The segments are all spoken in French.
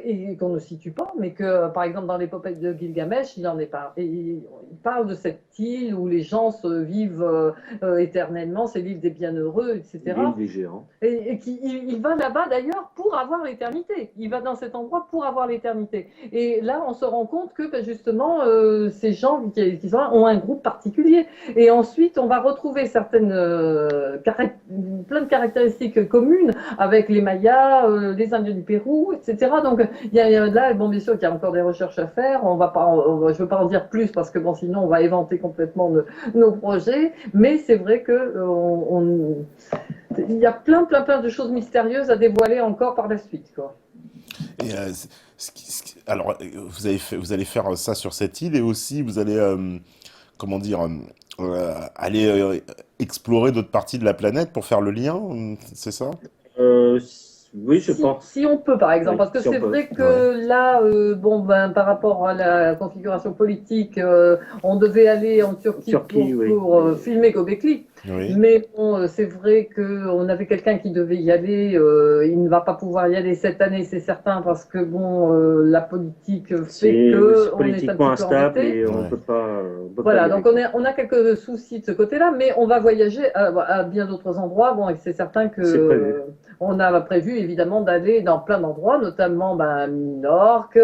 et qu'on ne situe pas, mais que, par exemple, dans l'épopée de Gilgamesh, il en est pas. Il parle de cette île où les gens se vivent éternellement, c'est l'île des bienheureux, L'île etc. des géants. Et il va là-bas d'ailleurs pour avoir l'éternité. Il va dans cet endroit pour avoir l'éternité. Et là, on se rend compte que ben, justement, ces gens qui sont là ont un groupe particulier. Et ensuite, on va retrouver certaines, plein de caractéristiques communes avec les Mayas, les Indiens du Pérou, etc. Donc, là, bon, bien sûr, qu'il y a encore des recherches à faire. On va pas, je ne veux pas en dire plus parce que bon, sinon, on va éventer complètement nos projets. Mais c'est vrai que il y a plein de choses mystérieuses à dévoiler encore par la suite, quoi. Et alors, vous allez faire ça sur cette île et aussi vous allez, comment dire, aller explorer d'autres parties de la planète pour faire le lien, c'est ça? Oui, je Si pense. on peut, par exemple, Oui, parce que si on c'est peut. vrai Ouais. que là, bon, ben, par rapport à la configuration politique, on devait aller en Turquie Turquie, oui. pour filmer Göbekli. Oui. Mais bon, c'est vrai qu'on avait quelqu'un qui devait y aller. Il ne va pas pouvoir y aller cette année, c'est certain, parce que bon, la politique fait C'est qu'on est un politiquement petit peu instable embêté. et Ouais. on peut pas y Voilà, aller, donc quoi. on a quelques soucis de ce côté-là, mais on va voyager à bien d'autres endroits. Bon, et c'est certain que C'est prévu. on a prévu évidemment d'aller dans plein d'endroits, notamment ben, Minorque,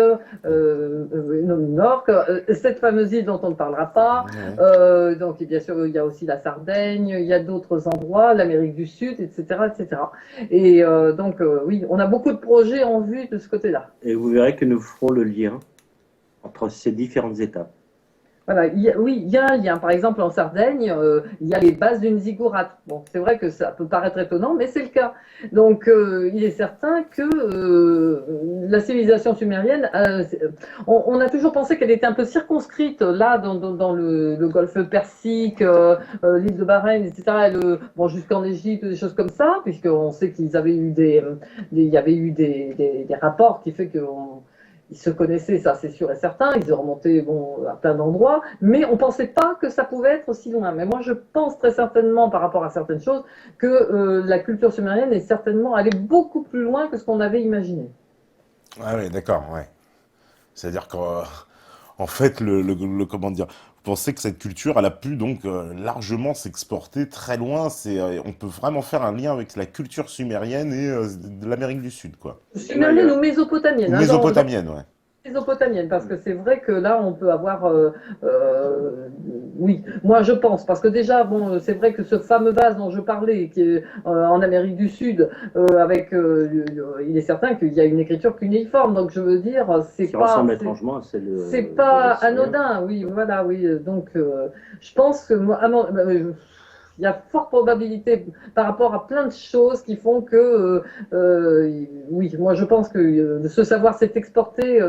non, Minorque, cette fameuse île dont on ne parlera pas. Ouais. Donc bien sûr, il y a aussi la Sardaigne, il y a d'autres endroits, l'Amérique du Sud, etc., etc. Et donc oui, on a beaucoup de projets en vue de ce côté-là. Et vous verrez que nous ferons le lien entre ces différentes étapes. Voilà, oui, il y a un lien. Par exemple, en Sardaigne, il y a les bases d'une ziggourate. Bon, c'est vrai que ça peut paraître étonnant, mais c'est le cas. Donc, il est certain que la civilisation sumérienne, on a toujours pensé qu'elle était un peu circonscrite là dans le golfe Persique, l'île de Bahreïn, etc. Bon, jusqu'en Égypte, des choses comme ça, puisqu'on sait qu'ils avaient eu il y avait eu des rapports qui fait que ils se connaissaient, ça c'est sûr et certain, ils ont remonté bon, à plein d'endroits, mais on ne pensait pas que ça pouvait être aussi loin. Mais moi je pense très certainement par rapport à certaines choses que la culture sumérienne est certainement allée beaucoup plus loin que ce qu'on avait imaginé. Ah ouais, d'accord, ouais. C'est-à-dire qu'en en fait, comment dire, vous pensez que cette culture, elle a pu donc largement s'exporter très loin. On peut vraiment faire un lien avec la culture sumérienne et de l'Amérique du Sud, quoi. Même Sumérienne ou ailleurs. Ou mésopotamienne, hein, mésopotamienne, ouais. mésopotamienne, parce que c'est vrai que là, on peut avoir, oui, moi je pense, parce que déjà, bon, c'est vrai que ce fameux vase dont je parlais, qui est en Amérique du Sud, il est certain qu'il y a une écriture cunéiforme, donc je veux dire, Qui ressemble étrangement à celle c'est des pas Assyriens. anodin, oui, voilà, oui, donc je pense que moi, il y a forte probabilité par rapport à plein de choses qui font que, oui, moi je pense que ce savoir s'est exporté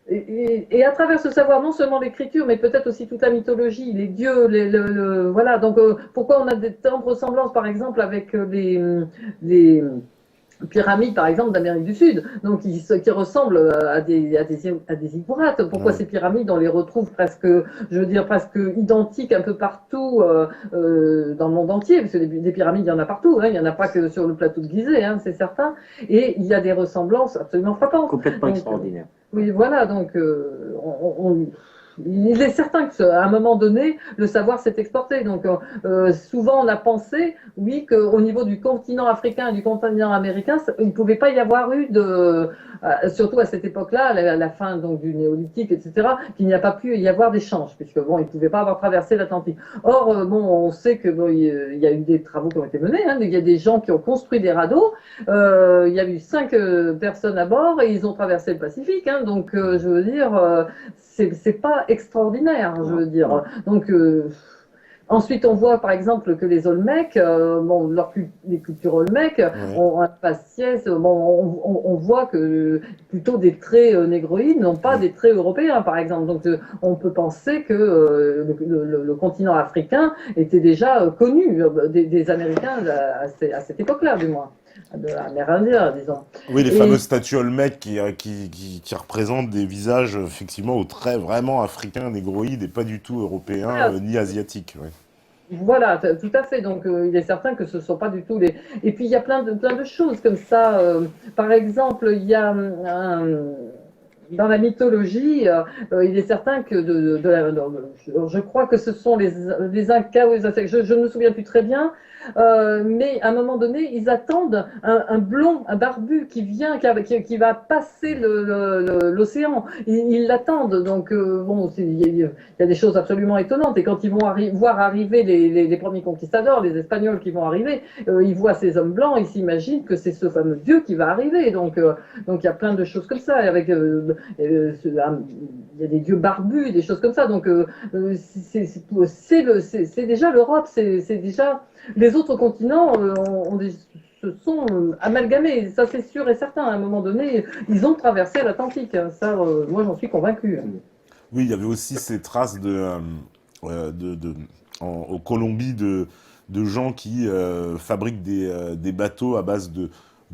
et à travers ce savoir, non seulement l'écriture, mais peut-être aussi toute la mythologie, les dieux, voilà. Donc pourquoi on a des tant de ressemblances, par exemple, avec les pyramides, par exemple, d'Amérique du Sud, donc qui ressemblent à des ziggourats. Pourquoi Ouais. ces pyramides, on les retrouve presque, je veux dire, presque identiques un peu partout dans le monde entier, parce que des pyramides, il y en a partout, hein, il n'y en a pas que sur le plateau de Gizeh, hein, c'est certain, et il y a des ressemblances absolument frappantes. Complètement Donc, extraordinaire. oui, voilà, donc il est certain qu'à un moment donné, le savoir s'est exporté. Donc, souvent, on a pensé, oui, qu'au niveau du continent africain et du continent américain, il ne pouvait pas y avoir eu surtout à cette époque-là, à la fin donc, du néolithique, etc., qu'il n'y a pas pu y avoir d'échange, puisque bon, ils ne pouvaient pas avoir traversé l'Atlantique. Or, bon, on sait que bon, il y a eu des travaux qui ont été menés, hein, il y a des gens qui ont construit des radeaux, il y a eu 5 personnes à bord et ils ont traversé le Pacifique, hein, donc je veux dire, c'est pas extraordinaire, je Non, veux dire. non. Donc ensuite, on voit par exemple que les Olmecs, bon, les cultures Olmecs Ouais. ont un faciès, bon, on voit que plutôt des traits négroïdes, non pas Mm. des traits européens, par exemple. Donc on peut penser que le continent africain était déjà connu des Américains à cette époque-là, du moins, amérindien, disons. Oui, les Et fameuses statues Olmec qui représentent des visages effectivement aux traits vraiment africains, négroïdes et pas du tout européens voilà, ni asiatiques. Ouais. Voilà, tout à fait. Donc, il est certain que ce ne sont pas du tout les. Et puis, il y a plein de choses comme ça. Par exemple, il y a dans la mythologie, il est certain que je crois que ce sont les Incas ou les Aztèques, je ne me souviens plus très bien, mais à un moment donné, ils attendent un blond, un barbu qui vient, qui va passer l'océan. Ils l'attendent. Donc, bon, il y a des choses absolument étonnantes. Et quand ils vont voir arriver les premiers conquistadors, les Espagnols qui vont arriver, ils voient ces hommes blancs, ils s'imaginent que c'est ce fameux Dieu qui va arriver. Donc il y a plein de choses comme ça. Il y a des dieux barbus, des choses comme ça. Donc c'est déjà l'Europe, c'est déjà les autres continents se sont amalgamés. Ça c'est sûr et certain. À un moment donné, ils ont traversé l'Atlantique. Ça, moi j'en suis convaincu. Oui, il y avait aussi ces traces en Colombie de gens qui fabriquent des bateaux à base de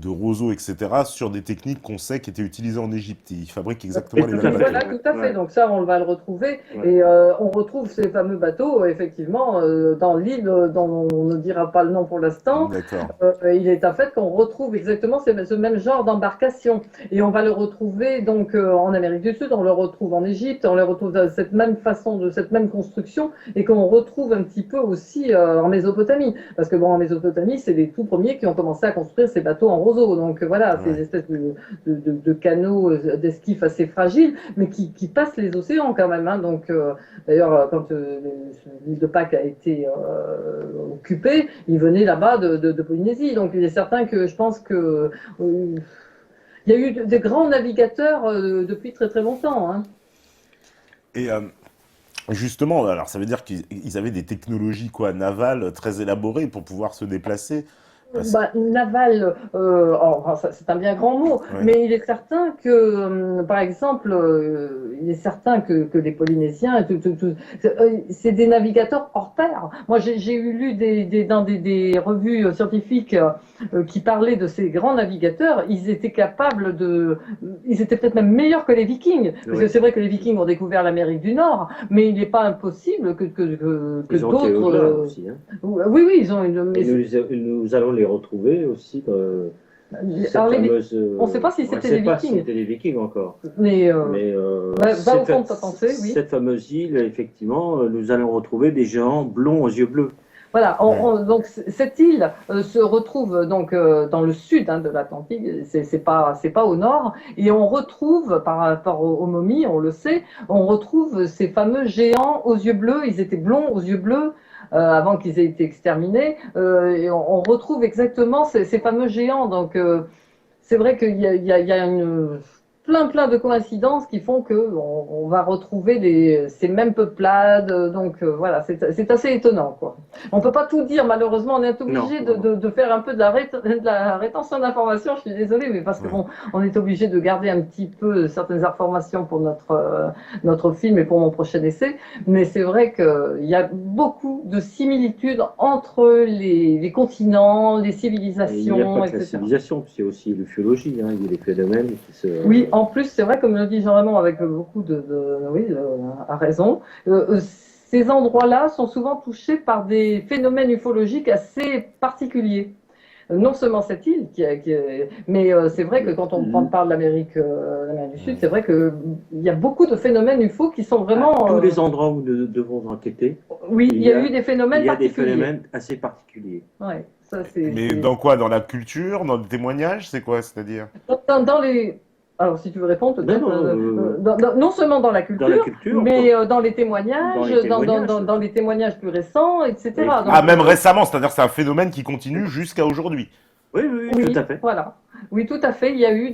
roseaux, etc., sur des techniques qu'on sait qui étaient utilisées en Égypte. Ils fabriquent exactement les tout mêmes à fait. Voilà, bateaux. tout à fait. Ouais. Donc ça, on va le retrouver. Ouais. Et on retrouve ces fameux bateaux, effectivement, dans l'île dont on ne dira pas le nom pour l'instant. D'accord. Il est un fait qu'on retrouve exactement ce même genre d'embarcation. Et on va le retrouver donc en Amérique du Sud, on le retrouve en Égypte, on le retrouve de cette même façon, de cette même construction, et qu'on retrouve un petit peu aussi en Mésopotamie. Parce que bon, en Mésopotamie, c'est les tout premiers qui ont commencé à construire ces bateaux en roseau. Donc voilà, ces Ouais. espèces de canaux d'esquif assez fragiles, mais qui passent les océans quand même. Hein. Donc d'ailleurs, quand l'île de Pâques a été occupée, ils venaient là-bas de Polynésie. Donc il est certain que je pense que il y a eu des grands navigateurs depuis très très longtemps. Hein. Et justement, alors ça veut dire qu'ils avaient des technologies quoi, navales très élaborées pour pouvoir se déplacer. Parce- Naval, c'est un bien grand mot, Ouais. mais il est certain que, par exemple, il est certain que les Polynésiens, c'est des navigateurs hors pair. Moi, j'ai eu lu dans des revues scientifiques qui parlaient de ces grands navigateurs. Ils étaient peut-être même meilleurs que les Vikings, parce que Oui. c'est vrai que les Vikings ont découvert l'Amérique du Nord, mais il n'est pas impossible que Ils ont été d'autres. au-delà aussi. Hein. Oui, oui, ils ont une. Et Mais nous allons les retrouver aussi dans cette alors, fameuse. on ne sait pas si On ne c'était sait des pas si Vikings, c'était les Vikings encore. mais Mais va au fond de ta pensée, oui. cette fameuse île, effectivement, nous allons retrouver des géants blonds aux yeux bleus. Voilà, Ouais. donc cette île se retrouve donc dans le sud hein, de l'Atlantique, c'est pas au nord, et on retrouve par rapport aux momies, on le sait, on retrouve ces fameux géants aux yeux bleus. Ils étaient blonds aux yeux bleus. Avant qu'ils aient été exterminés, et on retrouve exactement ces fameux géants. Donc, c'est vrai qu'il y a plein de coïncidences qui font que on va retrouver ces mêmes peuplades. Donc voilà, c'est assez étonnant, quoi. On peut pas tout dire, malheureusement, on est Non, obligé non, non. de faire un peu de la rétention d'informations. Je suis désolée, mais parce que Ouais. bon, on est obligé de garder un petit peu certaines informations pour notre film et pour mon prochain essai. Mais c'est vrai qu'il y a beaucoup de similitudes entre les continents, les Et il n'y a civilisations, pas que la etc. civilisation, c'est aussi l'ufologie. Hein. Il y a des phénomènes qui se. Oui, en plus, c'est vrai, comme le dit Jean-Raymond avec beaucoup oui, a raison, ces endroits-là sont souvent touchés par des phénomènes ufologiques assez particuliers. Non seulement cette île, mais c'est vrai que quand on parle de l'Amérique du Sud, c'est vrai qu'il y a beaucoup de phénomènes UFO qui sont À vraiment. tous les endroits où nous devons enquêter, Oui, il y a eu des il phénomènes y a des particuliers. phénomènes assez particuliers. Ouais, ça Mais dans quoi? Dans la culture? Dans des témoignages? C'est quoi? C'est-à-dire? dans les. Alors, si tu veux répondre, peut-être. Non, non, Non seulement dans la dans la culture, culture, mais dans les dans les témoignages, témoignages. dans les témoignages plus récents, etc. Oui. Donc, Ah, même récemment, c'est-à-dire que c'est un phénomène qui continue jusqu'à aujourd'hui. Oui, oui, oui, oui, tout à fait. voilà. Oui, tout à fait. Il y a eu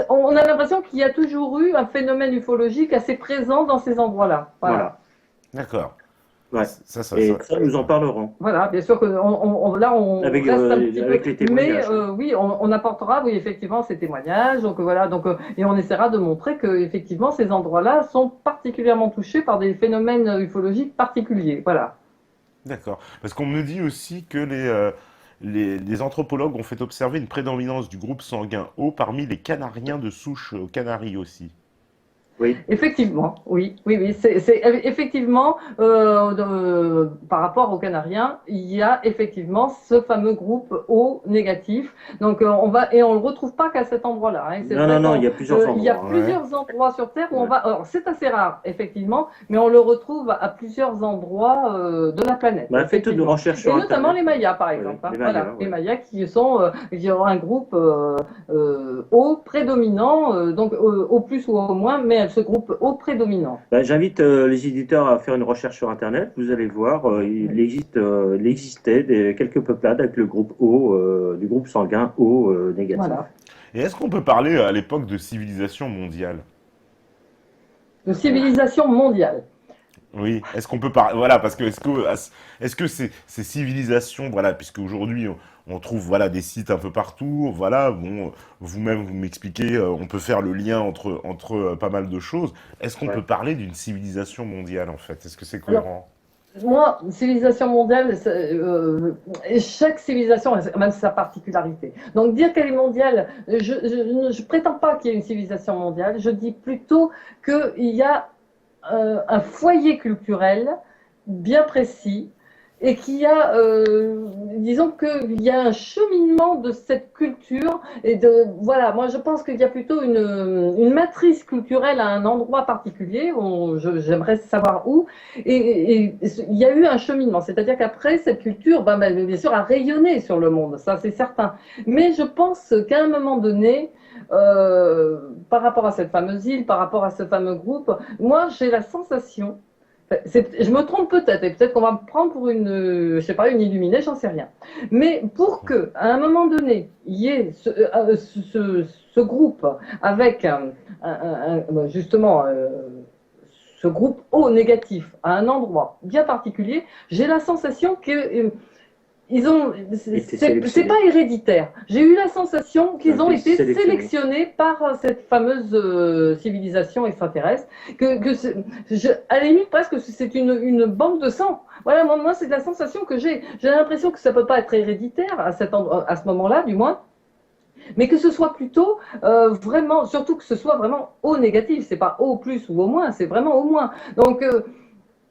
on a l'impression qu'il y a toujours eu un phénomène ufologique assez présent dans ces endroits-là. Voilà. D'accord. Ouais. Ça, Et ça, nous en parlerons. Voilà, bien sûr que là on Avec, reste un petit avec peu, les témoignages. mais oui, on apportera, oui, effectivement, ces témoignages. Donc voilà, et on essaiera de montrer que effectivement ces endroits-là sont particulièrement touchés par des phénomènes ufologiques particuliers. Voilà. D'accord. Parce qu'on me dit aussi que les anthropologues ont fait observer une prédominance du groupe sanguin O parmi les Canariens de souche aux Canaries aussi. Oui. Effectivement, oui, oui, oui. Effectivement, par rapport aux Canariens, il y a effectivement ce fameux groupe O négatif. Donc on le retrouve pas qu'à cet endroit-là, hein. C'est Non, non, vrai non, qu'on il y a plusieurs il y a endroits, hein. Ouais. plusieurs endroits sur Terre où on Ouais. va. Alors c'est assez rare, effectivement, mais on le retrouve à plusieurs endroits de la planète, Bah, faites une effectivement. recherche Et sur notamment Internet. les Mayas, par Oui, exemple, hein. les Mayas, Voilà, les ouais. Mayas qui ont un groupe O prédominant, donc au plus ou au moins, mais ce groupe O prédominant. Bah, j'invite les éditeurs à faire une recherche sur Internet. Vous allez voir, il existait quelques peuplades avec le groupe O, du groupe sanguin O négatif. Voilà. Et est-ce qu'on peut parler à l'époque de civilisation mondiale? De civilisation mondiale. Oui, est-ce qu'on peut parler, voilà, parce que est-ce que ces civilisations, voilà, puisque aujourd'hui on trouve voilà des sites un peu partout, voilà, bon, vous-même vous m'expliquez, on peut faire le lien entre pas mal de choses. Est-ce qu'on Ouais. peut parler d'une civilisation mondiale en fait? Est-ce que c'est Alors, cohérent? moi, civilisation mondiale, chaque civilisation a même sa particularité. Donc, dire qu'elle est mondiale, je prétends pas qu'il y ait une civilisation mondiale, je dis plutôt qu'il y a un foyer culturel bien précis et qu'il y a, disons qu'il y a un cheminement de cette culture et de, voilà, moi je pense qu'il y a plutôt une matrice culturelle à un endroit particulier, j'aimerais savoir où, et il y a eu un cheminement, c'est-à-dire qu'après cette culture, bien sûr, a rayonné sur le monde, ça c'est certain, mais je pense qu'à un moment donné, par rapport à cette fameuse île, par rapport à ce fameux groupe, moi j'ai la sensation, je me trompe peut-être, et peut-être qu'on va me prendre pour une, je sais pas, une illuminée, j'en sais rien. Mais pour que, à un moment donné, il y ait ce groupe avec justement ce groupe O négatif à un endroit bien particulier, j'ai la sensation que ils ont, Ils étaient c'est sélectionnés. pas héréditaire. J'ai eu la sensation qu'ils ont été Sélectionnés. sélectionnés par cette fameuse civilisation extraterrestre. À la limite, presque, c'est une banque de sang. Voilà, moi c'est la sensation que j'ai. J'ai l'impression que ça peut pas être héréditaire à ce moment-là, du moins. Mais que ce soit plutôt vraiment, surtout que ce soit vraiment au négatif. C'est pas au plus ou au moins, c'est vraiment au moins. Donc,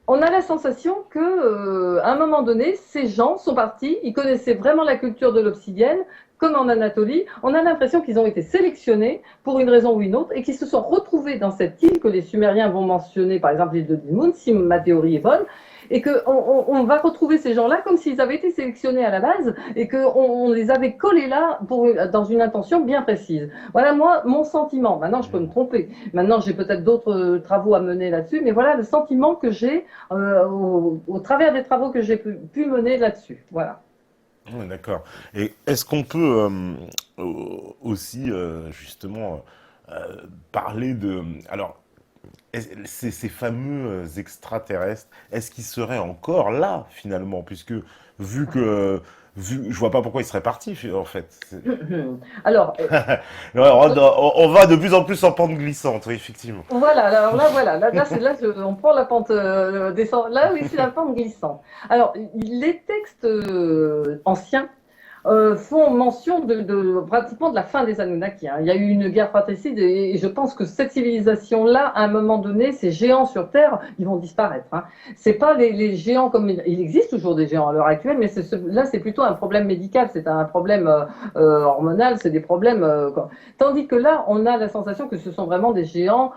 on a la sensation que, à un moment donné, ces gens sont partis, ils connaissaient vraiment la culture de l'obsidienne, comme en Anatolie. On a l'impression qu'ils ont été sélectionnés pour une raison ou une autre et qu'ils se sont retrouvés dans cette île que les Sumériens vont mentionner, par exemple l'île de Dilmun, si ma théorie est bonne, et qu'on va retrouver ces gens-là comme s'ils avaient été sélectionnés à la base et qu'on les avait collés là dans une intention bien précise. Voilà, moi, mon sentiment. Maintenant, je peux me tromper. Maintenant, j'ai peut-être d'autres travaux à mener là-dessus, mais voilà le sentiment que j'ai au travers des travaux que j'ai pu mener là-dessus. Voilà. Ouais, d'accord. Et est-ce qu'on peut aussi justement parler de... Alors, ces fameux extraterrestres, est-ce qu'ils seraient encore là finalement? Puisque vu que... je vois pas pourquoi ils seraient partis en fait. Alors, Alors, on va de plus en plus en pente glissante, oui, effectivement. voilà, alors là, voilà, on prend la pente descend. Là, oui, c'est la pente glissante. Alors, les textes anciens font mention pratiquement de la fin des Anunnaki, hein. Il y a eu une guerre fratricide et je pense que cette civilisation-là, à un moment donné, ces géants sur Terre, ils vont disparaître, hein. C'est pas les géants comme il existe toujours des géants à l'heure actuelle, mais là c'est plutôt un problème médical, c'est un problème hormonal, c'est des problèmes. Tandis que là, on a la sensation que ce sont vraiment des géants.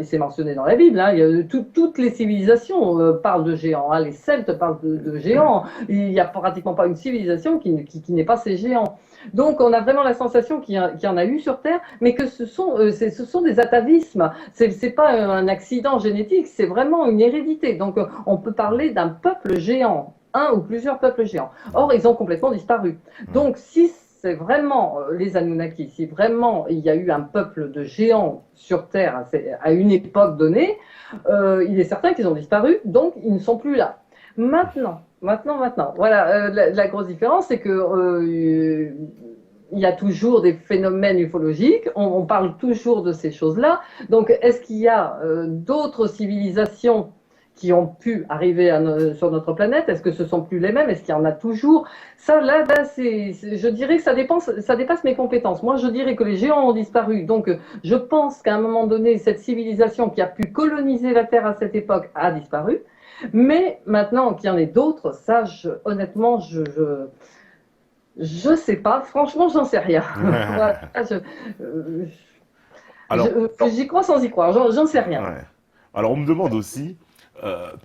C'est mentionné dans la Bible, hein. Toutes les civilisations parlent de géants, hein. Les Celtes parlent de géants. Il n'y a pratiquement pas une civilisation qui n'est pas ces géants. Donc, on a vraiment la sensation qu'il y en a eu sur Terre, mais que ce sont des atavismes. C'est pas un accident génétique, c'est vraiment une hérédité. Donc, on peut parler d'un peuple géant, un ou plusieurs peuples géants. Or, ils ont complètement disparu. Donc, si c'est vraiment les Anunnaki, si vraiment il y a eu un peuple de géants sur Terre à une époque donnée, il est certain qu'ils ont disparu, donc ils ne sont plus là. Maintenant. Voilà, la grosse différence, c'est que il y a toujours des phénomènes ufologiques, on parle toujours de ces choses-là. Donc, est-ce qu'il y a d'autres civilisations qui ont pu arriver sur notre planète? Est-ce que ce sont plus les mêmes? Est-ce qu'il y en a toujours? Ça, là, je dirais que ça dépasse mes compétences. Moi, je dirais que les géants ont disparu. Donc, je pense qu'à un moment donné, cette civilisation qui a pu coloniser la Terre à cette époque a disparu. Mais maintenant qu'il y en ait d'autres, ça, honnêtement, je sais pas. Franchement, j'en sais rien. Voilà, Alors, j'y crois sans y croire. J'en sais rien. ouais. Alors, on me demande aussi,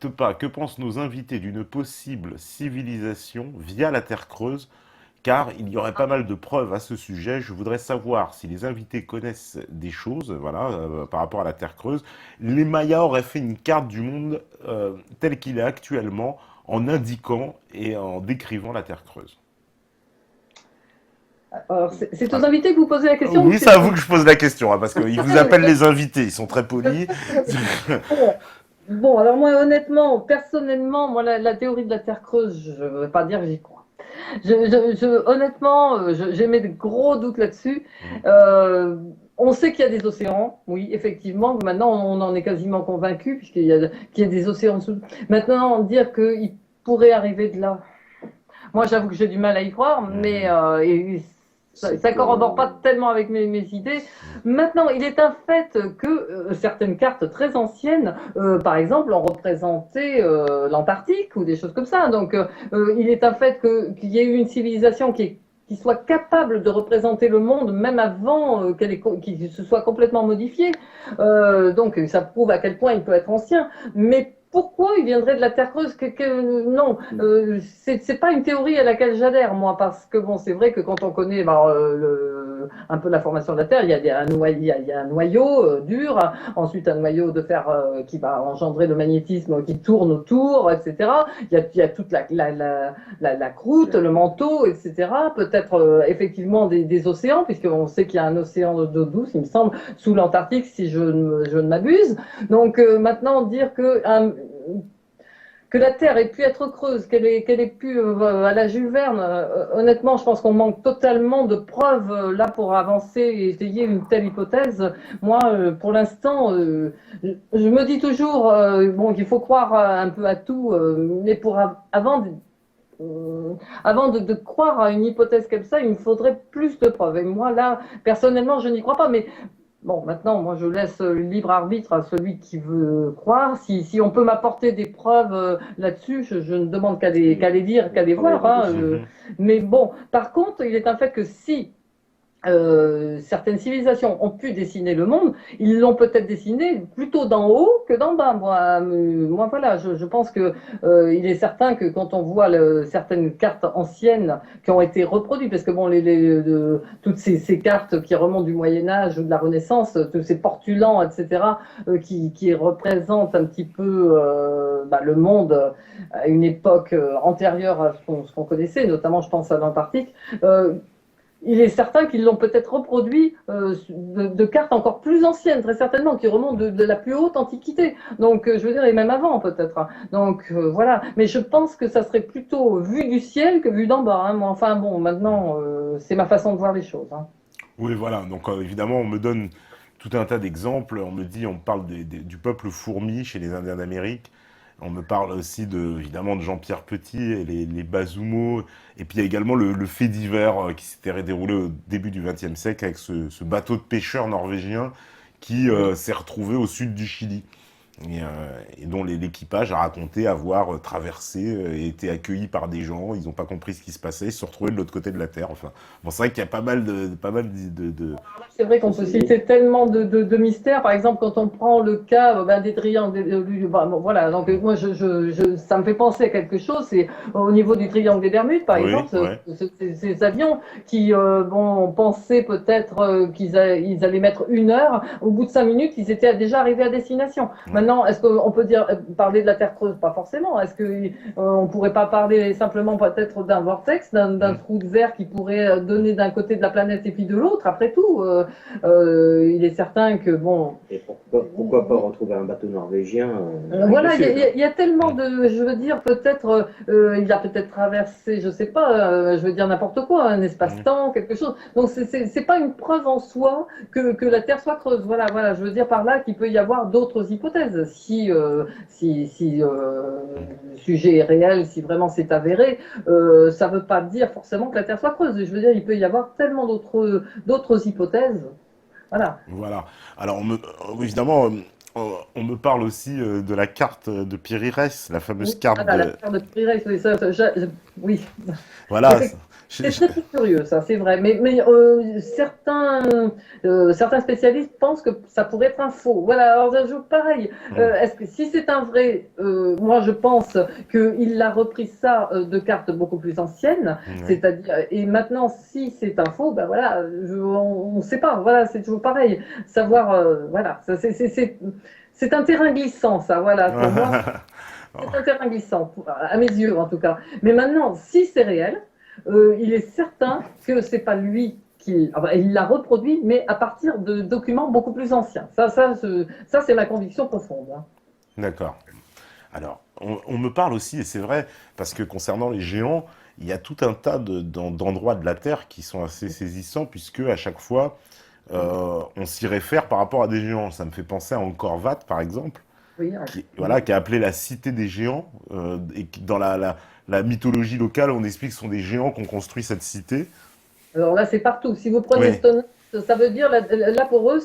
Tepa, que pensent nos invités d'une possible civilisation via la Terre creuse? Car il y aurait pas mal de preuves à ce sujet. Je voudrais savoir si les invités connaissent des choses, voilà, par rapport à la Terre creuse. Les Mayas auraient fait une carte du monde tel qu'il est actuellement, en indiquant et en décrivant la Terre creuse. Alors, c'est aux invités que vous posez la question? Oui, c'est à vous que je pose la question, hein, parce qu'ils vous appellent les invités, ils sont très polis. Bon, alors moi, honnêtement, personnellement, moi, la théorie de la Terre creuse, je ne veux pas dire que j'y crois. Honnêtement, j'ai mes gros doutes là-dessus. On sait qu'il y a des océans, oui, effectivement. Maintenant, on en est quasiment convaincu, qu'il y a des océans dessous. Maintenant, dire qu'il pourrait arriver de là, moi, j'avoue que j'ai du mal à y croire, mais ça ne corrobore pas tellement avec mes idées. Maintenant, il est un fait que certaines cartes très anciennes, par exemple, ont représenté l'Antarctique ou des choses comme ça. Donc, il est un fait qu'il y ait eu une civilisation qui soit capable de représenter le monde même avant qu'il se soit complètement modifié. Donc, ça prouve à quel point il peut être ancien. Mais pourquoi il viendrait de la Terre creuse? Non, c'est pas une théorie à laquelle j'adhère, moi, parce que bon, c'est vrai que quand on connaît un peu la formation de la Terre, il y a un noyau dur, ensuite un noyau de fer qui va engendrer le magnétisme qui tourne autour, etc. Il y a toute la croûte, le manteau, etc. Peut-être effectivement des océans, puisqu'on sait qu'il y a un océan d'eau douce, il me semble, sous l'Antarctique, si je ne m'abuse. Donc maintenant, dire que la Terre ait pu être creuse, qu'elle ait pu, à la Jules Verne, honnêtement, je pense qu'on manque totalement de preuves là pour avancer et étayer une telle hypothèse. Moi, pour l'instant, je me dis toujours bon, qu'il faut croire un peu à tout, mais avant de croire à une hypothèse comme ça, il me faudrait plus de preuves. Et moi, là, personnellement, je n'y crois pas, mais bon, maintenant, moi, je laisse le libre arbitre à celui qui veut croire. Si on peut m'apporter des preuves là-dessus, je ne demande qu'à les lire, qu'à les voir. Hein, mais bon, par contre, il est un fait que si certaines civilisations ont pu dessiner le monde, ils l'ont peut-être dessiné plutôt d'en haut que d'en bas. Moi voilà, je pense que il est certain que quand on voit certaines cartes anciennes qui ont été reproduites, parce que bon, toutes ces cartes qui remontent du Moyen Âge ou de la Renaissance, tous ces portulans, etc., qui représentent un petit peu le monde à une époque antérieure à ce qu'on connaissait, notamment je pense à l'Antarctique. Il est certain qu'ils l'ont peut-être reproduit de cartes encore plus anciennes, très certainement, qui remontent de la plus haute antiquité. Donc, je veux dire, et même avant, peut-être. Donc, voilà. Mais je pense que ça serait plutôt vu du ciel que vu d'en bas. Hein. Enfin, bon, maintenant, c'est ma façon de voir les choses. Hein. Oui, voilà. Donc, évidemment, on me donne tout un tas d'exemples. On parle du peuple fourmi chez les Indiens d'Amérique. On me parle aussi évidemment de Jean-Pierre Petit et les Bazumo. Et puis il y a également le fait divers qui s'était déroulé au début du XXe siècle avec ce bateau de pêcheurs norvégien qui s'est retrouvé au sud du Chili. Et dont l'équipage a raconté avoir traversé et été accueilli par des gens, ils n'ont pas compris ce qui se passait, ils se sont retrouvés de l'autre côté de la Terre. Enfin, bon, c'est vrai qu'il y a pas mal de. C'est vrai qu'on peut citer tellement de mystères. Par exemple, quand on prend le cas des triangles, voilà. Donc moi, ça me fait penser à quelque chose. C'est au niveau du triangle des Bermudes, par exemple, ces avions qui pensaient peut-être qu'ils allaient mettre 1 heure. Au bout de 5 minutes, ils étaient déjà arrivés à destination. Maintenant, est-ce qu'on peut parler de la Terre creuse? Pas forcément. Est-ce qu'on pourrait pas parler simplement peut-être d'un vortex, d'un trou de verre qui pourrait donner d'un côté de la planète et puis de l'autre? Après tout, il est certain que bon. Et pourquoi pas retrouver un bateau norvégien voilà, il y a tellement de, je veux dire, peut-être, il a peut-être traversé, je sais pas, je veux dire n'importe quoi, un espace-temps, quelque chose. Donc c'est pas une preuve en soi que la Terre soit creuse. Voilà, je veux dire par là qu'il peut y avoir d'autres hypothèses. hypothèse, si le sujet est réel, si vraiment c'est avéré, ça ne veut pas dire forcément que la Terre soit creuse. Je veux dire, il peut y avoir tellement d'autres hypothèses. Voilà. Voilà. Alors, évidemment, on me parle aussi de la carte de Piri Reis, la fameuse Oui, carte voilà, la de. Terre de Pérez, oui, oui. Voilà. C'est très très curieux, ça, c'est vrai. Mais certains spécialistes pensent que ça pourrait être un faux. Voilà, alors un jour pareil. Est-ce que si c'est un vrai, moi je pense qu'il a repris ça de cartes beaucoup plus anciennes, Ouais. c'est-à-dire, et maintenant si c'est un faux, ben voilà, on ne sait pas. Voilà, c'est toujours pareil. Savoir, voilà, c'est un terrain glissant, ça. Voilà, pour moi, c'est un terrain glissant, à mes yeux en tout cas. Mais maintenant, si c'est réel. Il est certain que c'est pas lui il l'a reproduit, mais à partir de documents beaucoup plus anciens. Ça c'est ma conviction profonde. Hein. D'accord. Alors, on me parle aussi, et c'est vrai, parce que concernant les géants, il y a tout un tas d'endroits de la Terre qui sont assez saisissants, puisque à chaque fois, on s'y réfère par rapport à des géants. Ça me fait penser à Angkor Wat, par exemple, Oui, qui est appelée la cité des géants, et qui, dans la mythologie locale, on explique que ce sont des géants qui ont construit cette cité. alors là, c'est partout. Si vous prenez Oui, Stonehenge, ça veut dire, là pour eux,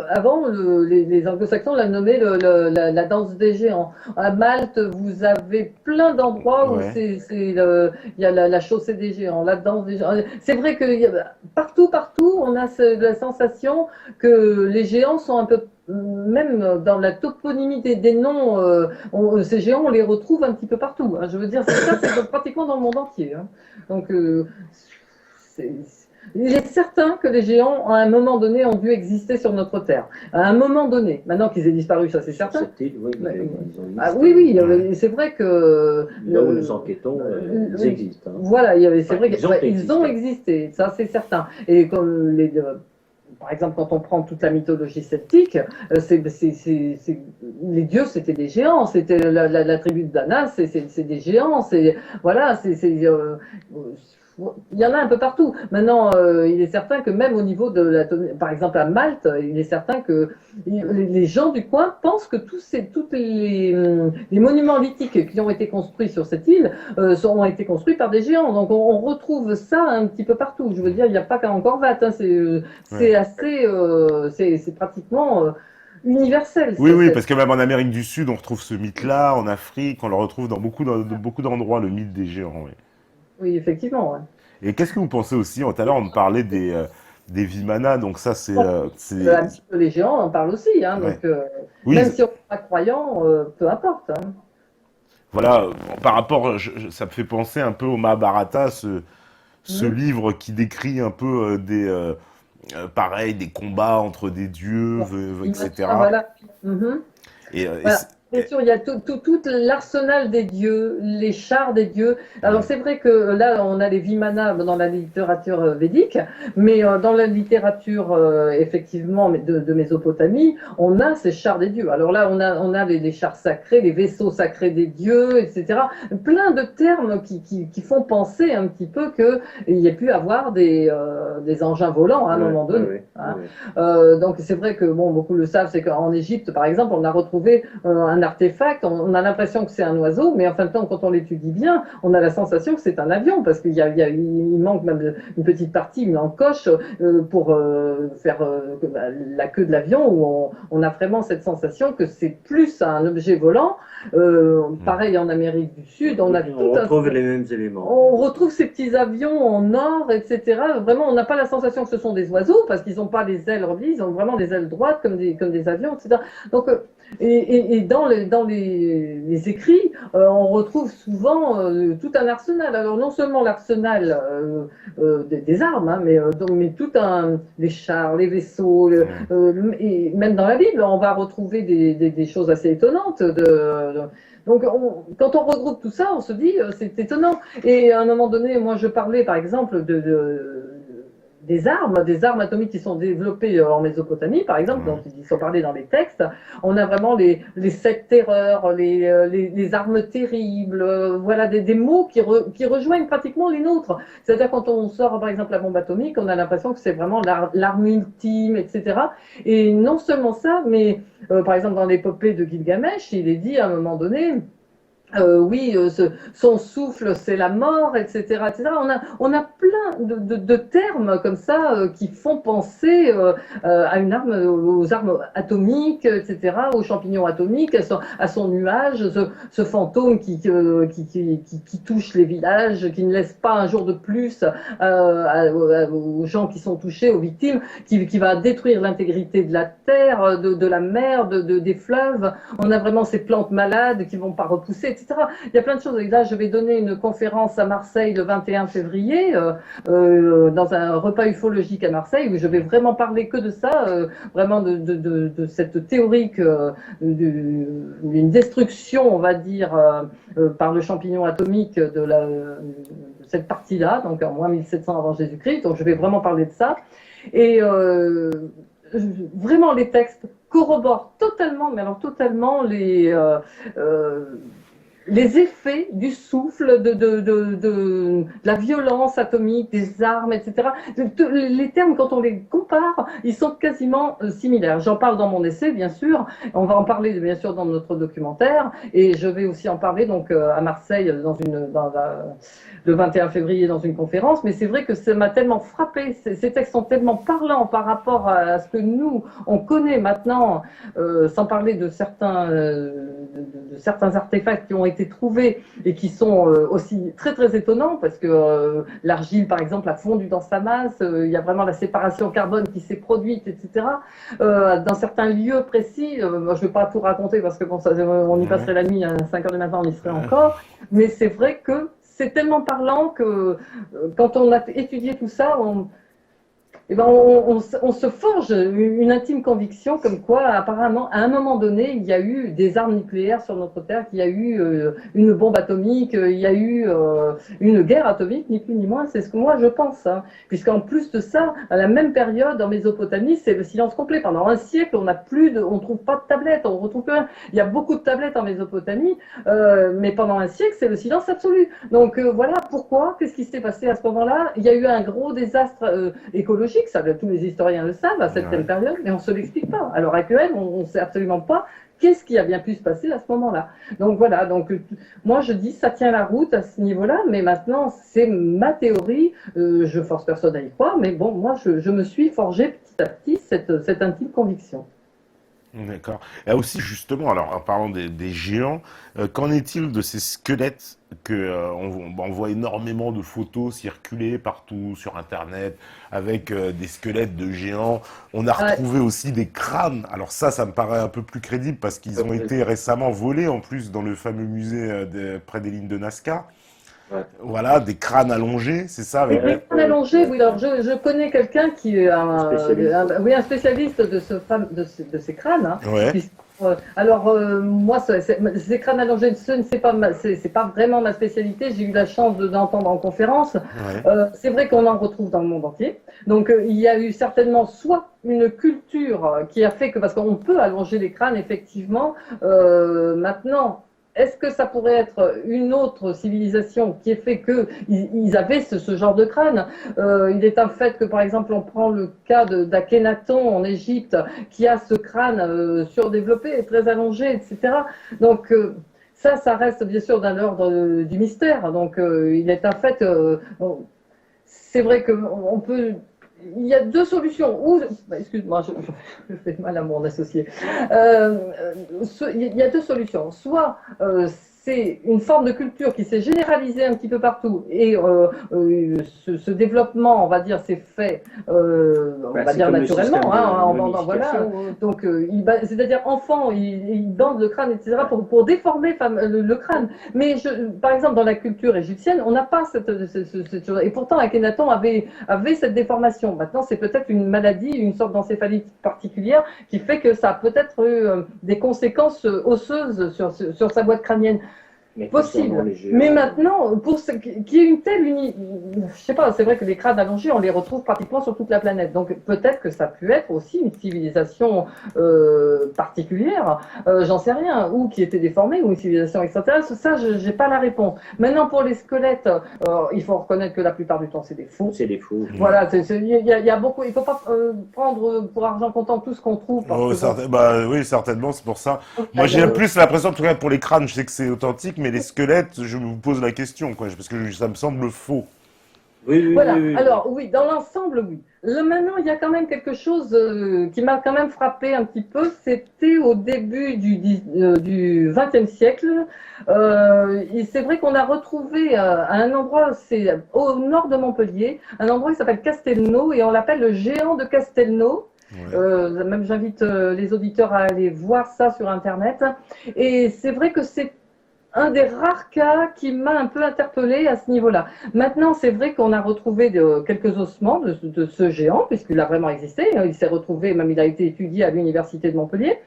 avant, les anglo-saxons la nommaient la danse des géants. À Malte, vous avez plein d'endroits où ouais, il y a la chaussée des géants, la danse des géants. C'est vrai que partout, on a la sensation que les géants sont un peu, même dans la toponymie des noms, ces géants, on les retrouve un petit peu partout. Hein. Je veux dire, c'est pratiquement dans le monde entier. Hein. Donc, c'est- il est certain que les géants, à un moment donné, ont dû exister sur notre Terre. À un moment donné. Maintenant qu'ils aient disparu, ça c'est Sur certain. cette île, oui, ils ont Ah, existé. oui, ouais, c'est vrai que. Là où nous enquêtons, ils oui, existent. Hein. voilà, c'est Enfin, vrai ils qu'ils ont ont existé. existé, ça c'est certain. Et comme par exemple, quand on prend toute la mythologie celtique, les dieux c'était des géants, c'était la tribu de Dana, c'est des géants, voilà, il y en a un peu partout. Maintenant, il est certain que même au niveau par exemple à Malte, il est certain que les gens du coin pensent que tous les monuments lithiques qui ont été construits sur cette île ont été construits par des géants. Donc on retrouve ça un petit peu partout. Je veux dire, il n'y a pas qu'à Angkor Wat. Hein, ouais. c'est pratiquement universel. Oui, oui, parce que même en Amérique du Sud, on retrouve ce mythe-là, en Afrique, on le retrouve dans beaucoup d'endroits, le mythe des géants. Oui. Oui, effectivement. Ouais. Et qu'est-ce que vous pensez aussi, tout à l'heure, on me parlait des Vimana, donc ça, Un petit peu les géants, on en parle aussi. Hein, ouais. donc, Oui, même si on n'est pas croyant, peu importe. Hein. voilà, par rapport, ça me fait penser un peu au Mahabharata, ce Mhm. livre qui décrit un peu pareil, des combats entre des dieux, Bon. etc. Voilà. Mhm. Et Voilà. Bien sûr, il y a tout l'arsenal des dieux, les chars des dieux. Alors ouais, c'est vrai que là, on a les Vimana dans la littérature védique, mais dans la littérature effectivement de Mésopotamie, on a ces chars des dieux. Alors là, on a les chars sacrés, les vaisseaux sacrés des dieux, etc. Plein de termes qui font penser un petit peu qu'il y ait pu avoir des engins volants à un Ouais, moment donné. ouais, Hein. ouais. Donc c'est vrai que bon, beaucoup le savent, c'est qu'en Égypte, par exemple, on a retrouvé un artefact, on a l'impression que c'est un oiseau, mais en fin de temps, quand on l'étudie bien, on a la sensation que c'est un avion, parce il manque même une petite partie, une encoche, pour faire la queue de l'avion, où on a vraiment cette sensation que c'est plus un objet volant. Pareil en Amérique du Sud, on a On retrouve les mêmes éléments. on retrouve ces petits avions en or, etc. Vraiment, on n'a pas la sensation que ce sont des oiseaux, parce qu'ils n'ont pas des ailes reliées, ils ont vraiment des ailes droites comme des avions, etc. Donc, et dans les écrits, on retrouve souvent tout un arsenal. Alors non seulement l'arsenal des armes, hein, mais les chars, les vaisseaux, ouais. et même dans la Bible, on va retrouver des choses assez étonnantes. Donc, quand on regroupe tout ça, on se dit c'est étonnant. Et à un moment donné, moi, je parlais par exemple des armes atomiques qui sont développées en Mésopotamie, par exemple, dont ils sont parlés dans les textes. On a vraiment les sept terreurs, les armes terribles, voilà, des mots qui rejoignent pratiquement les nôtres. C'est-à-dire quand on sort, par exemple, la bombe atomique, on a l'impression que c'est vraiment l'arme ultime, etc. Et non seulement ça, mais par exemple, dans l'épopée de Gilgamesh, il est dit à un moment donné, oui, son souffle, c'est la mort, etc., etc. On a plein de termes comme ça qui font penser à une arme, aux armes atomiques, etc., aux champignons atomiques, à son nuage, ce fantôme qui touche les villages, qui ne laisse pas un jour de plus aux gens qui sont touchés, aux victimes, qui va détruire l'intégrité de la terre, de la mer, des fleuves. On a vraiment ces plantes malades qui vont pas repousser, etc. Il y a plein de choses. Et là, je vais donner une conférence à Marseille le 21 février, dans un repas ufologique à Marseille, où je vais vraiment parler que de ça, vraiment de cette théorie d'une destruction, on va dire, par le champignon atomique de cette partie-là, donc en moins 1700 avant Jésus-Christ. Donc je vais vraiment parler de ça. Et vraiment, les textes corroborent totalement, mais alors totalement les effets du souffle, de la violence atomique, des armes, etc. Les termes, quand on les compare, ils sont quasiment similaires. J'en parle dans mon essai, bien sûr. On va en parler, bien sûr, dans notre documentaire. Et je vais aussi en parler donc à Marseille le 21 février dans une conférence. Mais c'est vrai que ça m'a tellement frappé. Ces textes sont tellement parlants par rapport à ce que nous, on connaît maintenant, sans parler de certains artefacts qui ont été trouvés et qui sont aussi très très étonnants, parce que l'argile par exemple a fondu dans sa masse, il y a vraiment la séparation carbone qui s'est produite, etc. Dans certains lieux précis, je ne vais pas tout raconter parce que bon, on y passerait la nuit à 5 heures du matin, on y serait encore, mais c'est vrai que c'est tellement parlant que quand on a étudié tout ça, on se forge une intime conviction comme quoi, apparemment, à un moment donné, il y a eu des armes nucléaires sur notre Terre, qu'il y a eu une bombe atomique, il y a eu une guerre atomique, ni plus ni moins, c'est ce que moi je pense. Hein. Puisqu'en plus de ça, à la même période, en Mésopotamie, c'est le silence complet. Pendant un siècle, on trouve pas de tablettes, on retrouve plus rien. Il y a beaucoup de tablettes en Mésopotamie, mais pendant un siècle, c'est le silence absolu. Donc voilà pourquoi, qu'est-ce qui s'est passé à ce moment-là? Il y a eu un gros désastre écologique. Ça, tous les historiens le savent à cette telle période, mais on ne se l'explique pas. À l'heure actuelle, on ne sait absolument pas qu'est-ce qui a bien pu se passer à ce moment-là. Donc voilà, donc moi je dis ça tient la route à ce niveau-là, mais maintenant c'est ma théorie, je force personne à y croire, mais bon, moi je me suis forgé petit à petit cette intime conviction. D'accord. Et aussi, justement, alors en parlant des géants, qu'en est-il de ces squelettes on voit énormément de photos circuler partout sur Internet avec des squelettes de géants. On a retrouvé aussi des crânes. Alors ça me paraît un peu plus crédible parce qu'ils ont été récemment volés en plus dans le fameux musée près des lignes de Nazca. Ouais. Voilà, des crânes allongés, c'est ça avec... Des crânes allongés, oui. Alors je connais quelqu'un qui est un spécialiste de ces crânes. Hein, ouais. Moi, ces crânes allongés, c'est pas vraiment ma spécialité. J'ai eu la chance d'entendre en conférence. Ouais. C'est vrai qu'on en retrouve dans le monde entier. Donc, il y a eu certainement soit une culture qui a fait que, parce qu'on peut allonger les crânes, effectivement, maintenant. Est-ce que ça pourrait être une autre civilisation qui ait fait qu'ils avaient ce genre de crâne? Il est un fait que, par exemple, on prend le cas d'Akhenaton en Égypte, qui a ce crâne surdéveloppé, très allongé, etc. Donc, ça reste bien sûr dans l'ordre du mystère. Donc, il est un fait... c'est vrai qu'on peut... Il y a deux solutions. Excuse-moi, je fais mal à mon associé. Il y a deux solutions. Soit c'est une forme de culture qui s'est généralisée un petit peu partout et ce développement, on va dire, s'est fait, on va dire naturellement. Voilà. Donc, c'est-à-dire enfant, il bande le crâne, etc. pour déformer le crâne. Mais par exemple, dans la culture égyptienne, on n'a pas cette chose. Et pourtant, Akhenaton avait cette déformation. Maintenant, c'est peut-être une maladie, une sorte d'encéphalite particulière qui fait que ça a peut-être eu des conséquences osseuses sur sa boîte crânienne. Mais concernant Possible. les géants, Mais maintenant, pour ce qui est une telle je sais pas, c'est vrai que les crânes allongés, on les retrouve pratiquement sur toute la planète. Donc peut-être que ça a pu être aussi une civilisation particulière, j'en sais rien, ou qui était déformée, ou une civilisation extraterrestre. Ça, je n'ai pas la réponse. Maintenant, pour les squelettes, il faut reconnaître que la plupart du temps, c'est des faux. c'est des faux. Voilà, il y a beaucoup. Il ne faut pas prendre pour argent comptant tout ce qu'on trouve. Parce Oh, que, bah, oui, certainement, c'est pour ça. Moi, j'ai plus l'impression, en tout cas pour les crânes, je sais que c'est authentique, mais les squelettes, je me pose la question, quoi, parce que ça me semble faux. Oui, voilà. oui, oui. Alors oui, dans l'ensemble, oui. Là, maintenant, il y a quand même quelque chose qui m'a quand même frappé un petit peu. C'était au début du XXe siècle. C'est vrai qu'on a retrouvé à un endroit, c'est au nord de Montpellier, un endroit qui s'appelle Castelnau et on l'appelle le géant de Castelnau. Ouais. Même j'invite les auditeurs à aller voir ça sur Internet. Et c'est vrai que c'est un des rares cas qui m'a un peu interpellée à ce niveau-là. Maintenant, c'est vrai qu'on a retrouvé quelques ossements de ce géant, puisqu'il a vraiment existé. Il s'est retrouvé, même il a été étudié à l'université de Montpellier.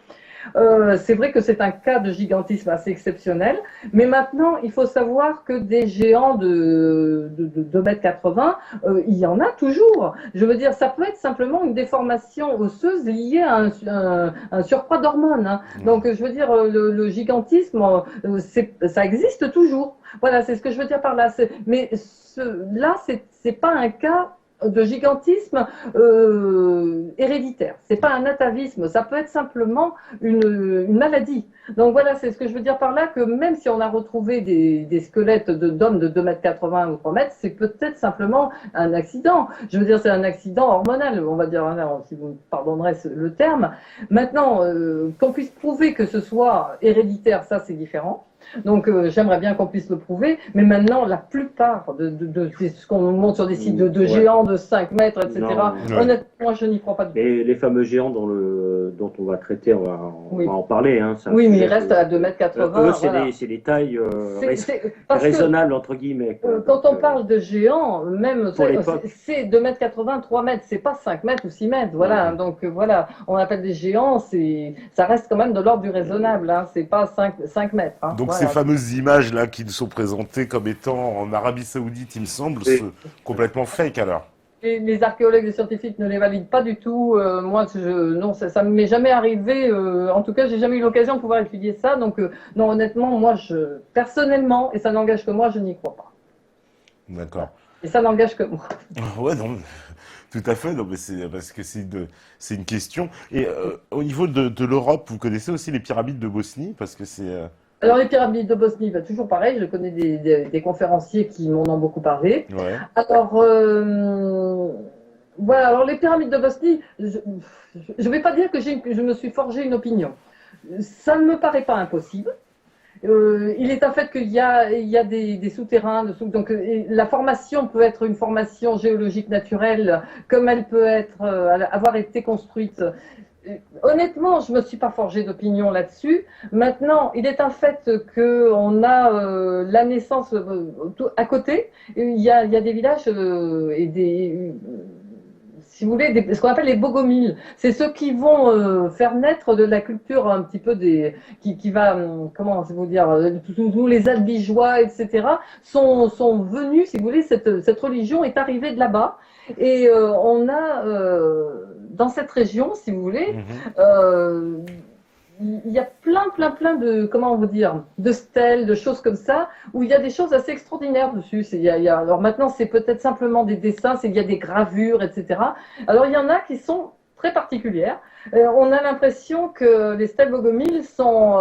C'est vrai que c'est un cas de gigantisme assez exceptionnel, mais maintenant il faut savoir que des géants de 2,80 m, il y en a toujours. Je veux dire, ça peut être simplement une déformation osseuse liée à un surcroît d'hormones. Hein. Donc je veux dire, le gigantisme, ça existe toujours. Voilà, c'est ce que je veux dire par là. Mais là, c'est pas un cas de gigantisme héréditaire. C'est pas un atavisme, ça peut être simplement une maladie. Donc voilà, c'est ce que je veux dire par là, que même si on a retrouvé des squelettes d'hommes de 2,80 m ou 3 mètres, c'est peut-être simplement un accident. Je veux dire, c'est un accident hormonal, on va dire, si vous me pardonnerez le terme. Maintenant, qu'on puisse prouver que ce soit héréditaire, ça c'est différent. Donc j'aimerais bien qu'on puisse le prouver, mais maintenant la plupart de ce qu'on nous montre sur des sites de géants de 5 mètres, etc., honnêtement, moi je n'y crois pas du tout. Et les fameux géants dont on va traiter, on va en parler. Hein, oui, mais ils restent à 2,80 m. Eux, c'est des tailles raisonnables, entre guillemets. Quand on parle de géants, même c'est 2,80 m, 3 mètres, c'est pas 5 mètres ou 6 mètres. Voilà, donc voilà, on appelle des géants, ça reste quand même de l'ordre du raisonnable, hein, c'est pas 5 mètres. Hein, donc voilà. Ces fameuses images là qui nous sont présentées comme étant en Arabie Saoudite, il me semble, sont complètement fake alors. Les archéologues et scientifiques ne les valident pas du tout. Moi, non, ça ne m'est jamais arrivé. En tout cas, j'ai jamais eu l'occasion de pouvoir étudier ça. Donc, non, honnêtement, moi, personnellement, et ça n'engage que moi, je n'y crois pas. D'accord. Et ça n'engage que moi. Ouais, non, tout à fait. Non, mais c'est parce que c'est une question. Et au niveau de l'Europe, vous connaissez aussi les pyramides de Bosnie, parce que c'est. Alors, les pyramides de Bosnie, bah, toujours pareil, je connais des conférenciers qui m'en ont beaucoup parlé. Ouais. Alors, voilà, alors les pyramides de Bosnie, je ne vais pas dire que je me suis forgé une opinion. Ça ne me paraît pas impossible. Il est un fait qu'il y a des souterrains, donc la formation peut être une formation géologique naturelle, comme elle peut avoir été construite. Honnêtement, je ne me suis pas forgé d'opinion là-dessus. Maintenant, il est un fait qu'on a la naissance à côté. Il y a des villages et si vous voulez, ce qu'on appelle les bogomiles. C'est ceux qui vont faire naître de la culture un petit peu qui va, comment vous dire, tous les albigeois, etc., sont venus, si vous voulez, cette religion est arrivée de là-bas. Et on a, dans cette région, si vous voulez, il y a plein de, comment vous dire, de stèles, de choses comme ça, où il y a des choses assez extraordinaires dessus. Alors maintenant, c'est peut-être simplement des dessins, il y a des gravures, etc. Alors il y en a qui sont très particulières. On a l'impression que les stèles bogomiles sont